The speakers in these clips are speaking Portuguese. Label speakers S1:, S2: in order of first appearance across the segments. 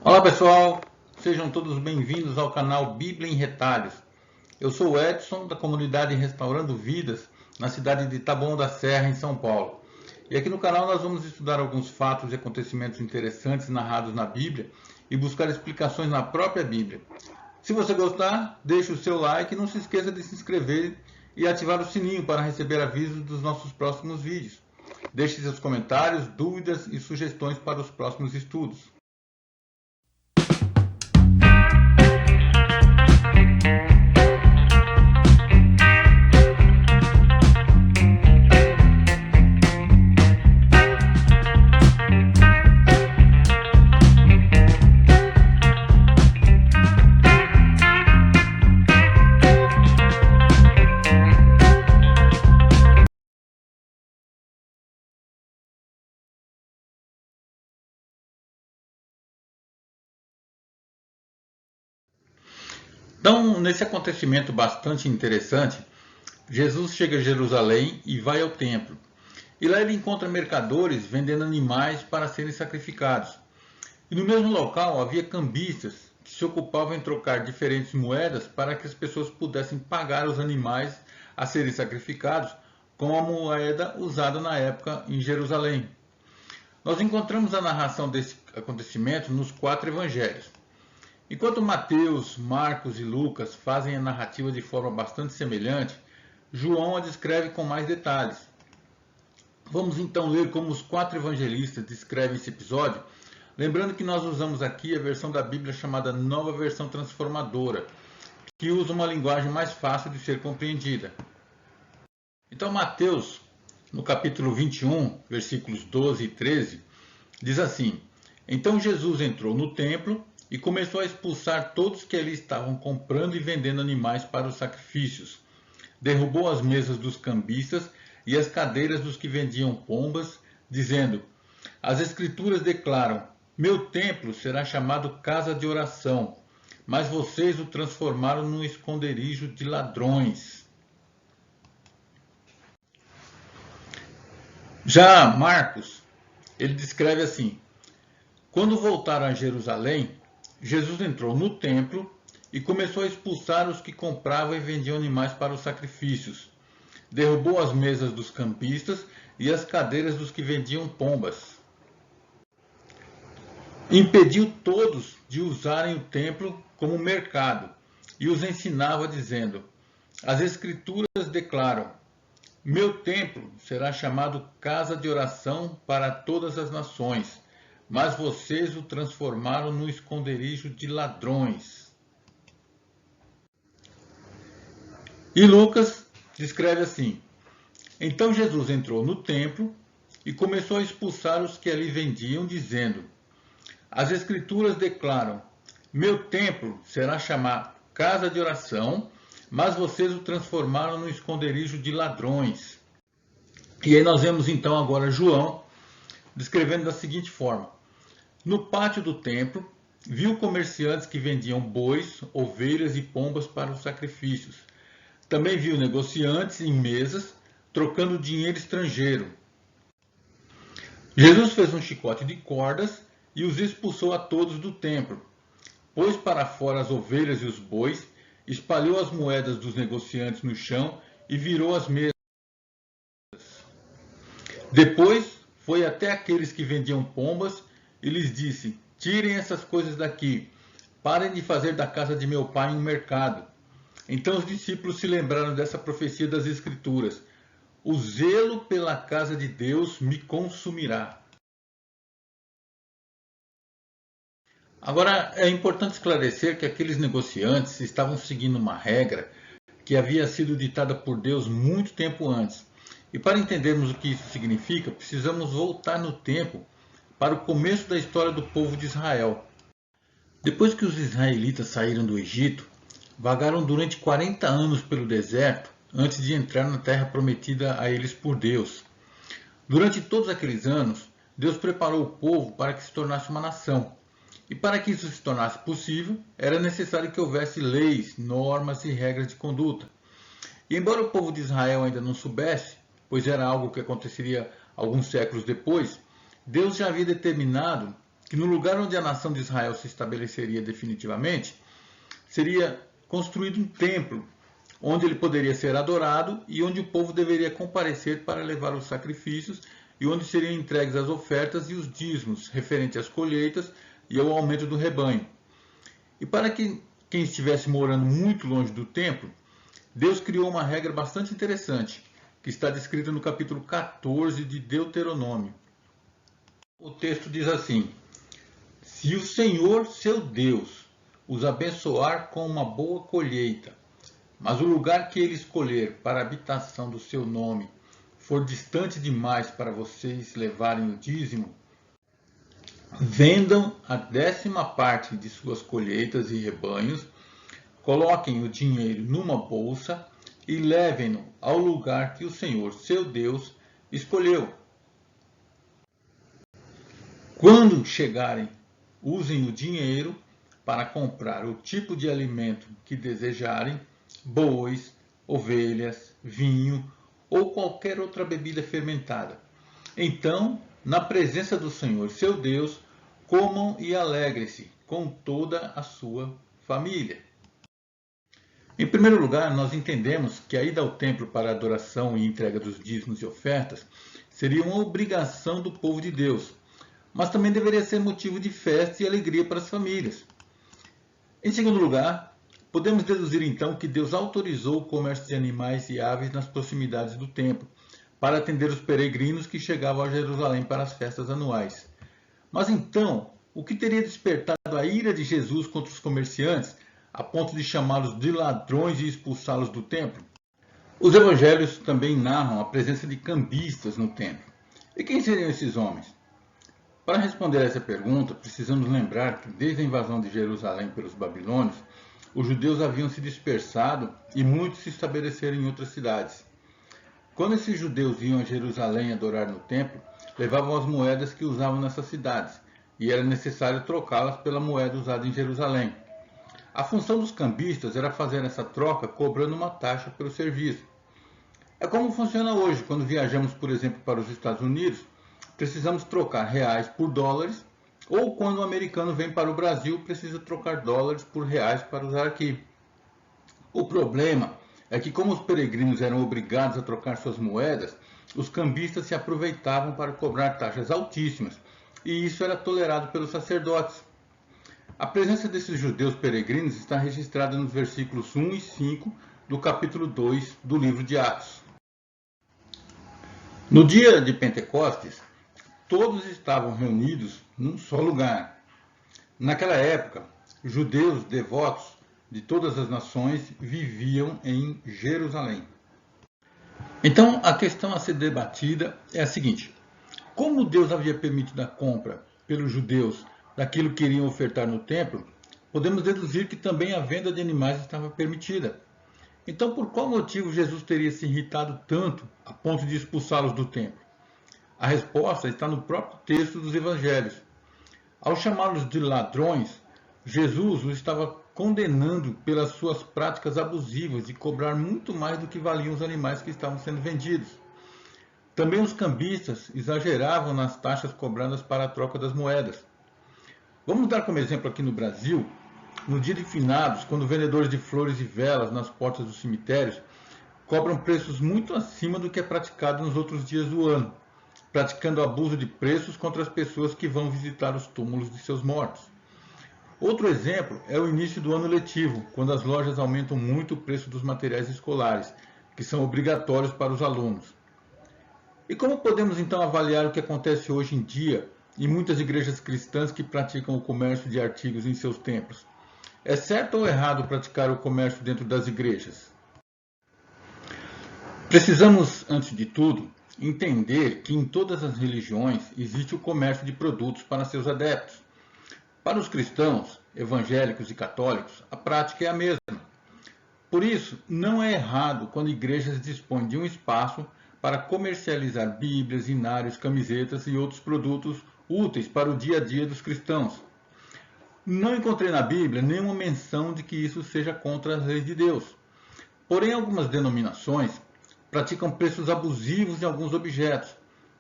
S1: Olá pessoal, sejam todos bem-vindos ao canal Bíblia em Retalhos. Eu sou o Edson, da comunidade Restaurando Vidas, na cidade de Taboão da Serra, em São Paulo. E aqui no canal nós vamos estudar alguns fatos e acontecimentos interessantes narrados na Bíblia e buscar explicações na própria Bíblia. Se você gostar, deixe o seu like e não se esqueça de se inscrever e ativar o sininho para receber avisos dos nossos próximos vídeos. Deixe seus comentários, dúvidas e sugestões para os próximos estudos. Então, nesse acontecimento bastante interessante, Jesus chega a Jerusalém e vai ao templo. E lá ele encontra mercadores vendendo animais para serem sacrificados. E no mesmo local havia cambistas que se ocupavam em trocar diferentes moedas para que as pessoas pudessem pagar os animais a serem sacrificados com a moeda usada na época em Jerusalém. Nós encontramos a narração desse acontecimento nos 4 evangelhos. Enquanto Mateus, Marcos e Lucas fazem a narrativa de forma bastante semelhante, João a descreve com mais detalhes. Vamos então ler como os 4 evangelistas descrevem esse episódio, lembrando que nós usamos aqui a versão da Bíblia chamada Nova Versão Transformadora, que usa uma linguagem mais fácil de ser compreendida. Então Mateus, no capítulo 21, versículos 12 e 13, diz assim: Então Jesus entrou no templo e começou a expulsar todos que ali estavam comprando e vendendo animais para os sacrifícios. Derrubou as mesas dos cambistas e as cadeiras dos que vendiam pombas, dizendo: As Escrituras declaram: Meu templo será chamado casa de oração, mas vocês o transformaram num esconderijo de ladrões. Já Marcos, ele descreve assim: Quando voltaram a Jerusalém, Jesus entrou no templo e começou a expulsar os que compravam e vendiam animais para os sacrifícios. Derrubou as mesas dos campistas e as cadeiras dos que vendiam pombas. Impediu todos de usarem o templo como mercado e os ensinava dizendo: As Escrituras declaram: Meu templo será chamado casa de oração para todas as nações, mas vocês o transformaram num esconderijo de ladrões. E Lucas descreve assim: Então Jesus entrou no templo e começou a expulsar os que ali vendiam, dizendo: As Escrituras declaram: Meu templo será chamado casa de oração, mas vocês o transformaram num esconderijo de ladrões. E aí nós vemos então agora João descrevendo da seguinte forma: No pátio do templo, viu comerciantes que vendiam bois, ovelhas e pombas para os sacrifícios. Também viu negociantes em mesas, trocando dinheiro estrangeiro. Jesus fez um chicote de cordas e os expulsou a todos do templo. Pôs para fora as ovelhas e os bois, espalhou as moedas dos negociantes no chão e virou as mesas. Depois foi até aqueles que vendiam pombas e lhes disse: Tirem essas coisas daqui, parem de fazer da casa de meu pai um mercado. Então os discípulos se lembraram dessa profecia das Escrituras: O zelo pela casa de Deus me consumirá. Agora, é importante esclarecer que aqueles negociantes estavam seguindo uma regra que havia sido ditada por Deus muito tempo antes. E para entendermos o que isso significa, precisamos voltar no tempo para o começo da história do povo de Israel. Depois que os israelitas saíram do Egito, vagaram durante 40 anos pelo deserto antes de entrar na terra prometida a eles por Deus. Durante todos aqueles anos, Deus preparou o povo para que se tornasse uma nação. E para que isso se tornasse possível, era necessário que houvesse leis, normas e regras de conduta. E embora o povo de Israel ainda não soubesse, pois era algo que aconteceria alguns séculos depois, Deus já havia determinado que no lugar onde a nação de Israel se estabeleceria definitivamente, seria construído um templo, onde ele poderia ser adorado e onde o povo deveria comparecer para levar os sacrifícios e onde seriam entregues as ofertas e os dízimos referentes às colheitas e ao aumento do rebanho. E para que quem estivesse morando muito longe do templo, Deus criou uma regra bastante interessante, que está descrita no capítulo 14 de Deuteronômio. O texto diz assim: se o Senhor, seu Deus, os abençoar com uma boa colheita, mas o lugar que ele escolher para a habitação do seu nome for distante demais para vocês levarem o dízimo, vendam a 10ª parte de suas colheitas e rebanhos, coloquem o dinheiro numa bolsa e levem-no ao lugar que o Senhor, seu Deus, escolheu. Quando chegarem, usem o dinheiro para comprar o tipo de alimento que desejarem, bois, ovelhas, vinho ou qualquer outra bebida fermentada. Então, na presença do Senhor, seu Deus, comam e alegrem-se com toda a sua família. Em primeiro lugar, nós entendemos que a ida ao templo para a adoração e entrega dos dízimos e ofertas seria uma obrigação do povo de Deus, mas também deveria ser motivo de festa e alegria para as famílias. Em segundo lugar, podemos deduzir então que Deus autorizou o comércio de animais e aves nas proximidades do templo, para atender os peregrinos que chegavam a Jerusalém para as festas anuais. Mas então, o que teria despertado a ira de Jesus contra os comerciantes, a ponto de chamá-los de ladrões e expulsá-los do templo? Os evangelhos também narram a presença de cambistas no templo. E quem seriam esses homens? Para responder a essa pergunta, precisamos lembrar que desde a invasão de Jerusalém pelos babilônios, os judeus haviam se dispersado e muitos se estabeleceram em outras cidades. Quando esses judeus iam a Jerusalém adorar no templo, levavam as moedas que usavam nessas cidades, e era necessário trocá-las pela moeda usada em Jerusalém. A função dos cambistas era fazer essa troca cobrando uma taxa pelo serviço. É como funciona hoje, quando viajamos, por exemplo, para os Estados Unidos, precisamos trocar reais por dólares, ou quando um americano vem para o Brasil, precisa trocar dólares por reais para usar aqui. O problema é que, como os peregrinos eram obrigados a trocar suas moedas, os cambistas se aproveitavam para cobrar taxas altíssimas, e isso era tolerado pelos sacerdotes. A presença desses judeus peregrinos está registrada nos versículos 1 e 5 do capítulo 2 do livro de Atos. No dia de Pentecostes, todos estavam reunidos num só lugar. Naquela época, judeus devotos de todas as nações viviam em Jerusalém. Então, a questão a ser debatida é a seguinte: como Deus havia permitido a compra pelos judeus daquilo que iriam ofertar no templo, podemos deduzir que também a venda de animais estava permitida. Então, por qual motivo Jesus teria se irritado tanto a ponto de expulsá-los do templo? A resposta está no próprio texto dos evangelhos. Ao chamá-los de ladrões, Jesus os estava condenando pelas suas práticas abusivas de cobrar muito mais do que valiam os animais que estavam sendo vendidos. Também os cambistas exageravam nas taxas cobradas para a troca das moedas. Vamos dar como exemplo aqui no Brasil, no dia de finados, quando vendedores de flores e velas nas portas dos cemitérios cobram preços muito acima do que é praticado nos outros dias do ano, praticando abuso de preços contra as pessoas que vão visitar os túmulos de seus mortos. Outro exemplo é o início do ano letivo, quando as lojas aumentam muito o preço dos materiais escolares, que são obrigatórios para os alunos. E como podemos então avaliar o que acontece hoje em dia em muitas igrejas cristãs que praticam o comércio de artigos em seus templos? É certo ou errado praticar o comércio dentro das igrejas? Precisamos, antes de tudo, entender que em todas as religiões existe o comércio de produtos para seus adeptos. Para os cristãos, evangélicos e católicos, a prática é a mesma. Por isso, não é errado quando igrejas dispõem de um espaço para comercializar Bíblias, inários, camisetas e outros produtos úteis para o dia a dia dos cristãos. Não encontrei na Bíblia nenhuma menção de que isso seja contra as leis de Deus. Porém, algumas denominações praticam preços abusivos em alguns objetos,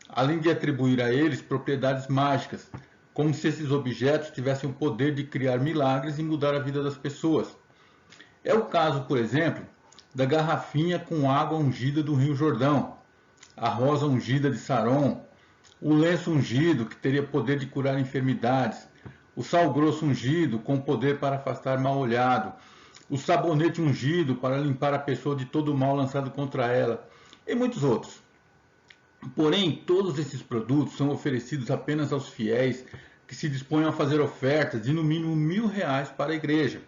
S1: além de atribuir a eles propriedades mágicas, como se esses objetos tivessem o poder de criar milagres e mudar a vida das pessoas. É o caso, por exemplo, da garrafinha com água ungida do Rio Jordão, a rosa ungida de Saron, o lenço ungido, que teria poder de curar enfermidades, o sal grosso ungido, com poder para afastar mal-olhado, o sabonete ungido para limpar a pessoa de todo o mal lançado contra ela, e muitos outros. Porém, todos esses produtos são oferecidos apenas aos fiéis que se dispõem a fazer ofertas de no mínimo R$ 1.000 para a igreja.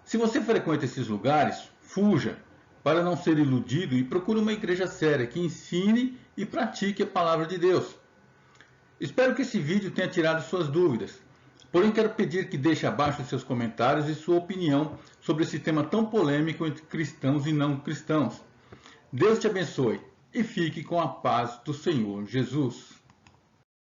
S1: Se você frequenta esses lugares, fuja para não ser iludido e procure uma igreja séria que ensine e pratique a palavra de Deus. Espero que esse vídeo tenha tirado suas dúvidas. Porém, quero pedir que deixe abaixo seus comentários e sua opinião sobre esse tema tão polêmico entre cristãos e não cristãos. Deus te abençoe e fique com a paz do Senhor Jesus.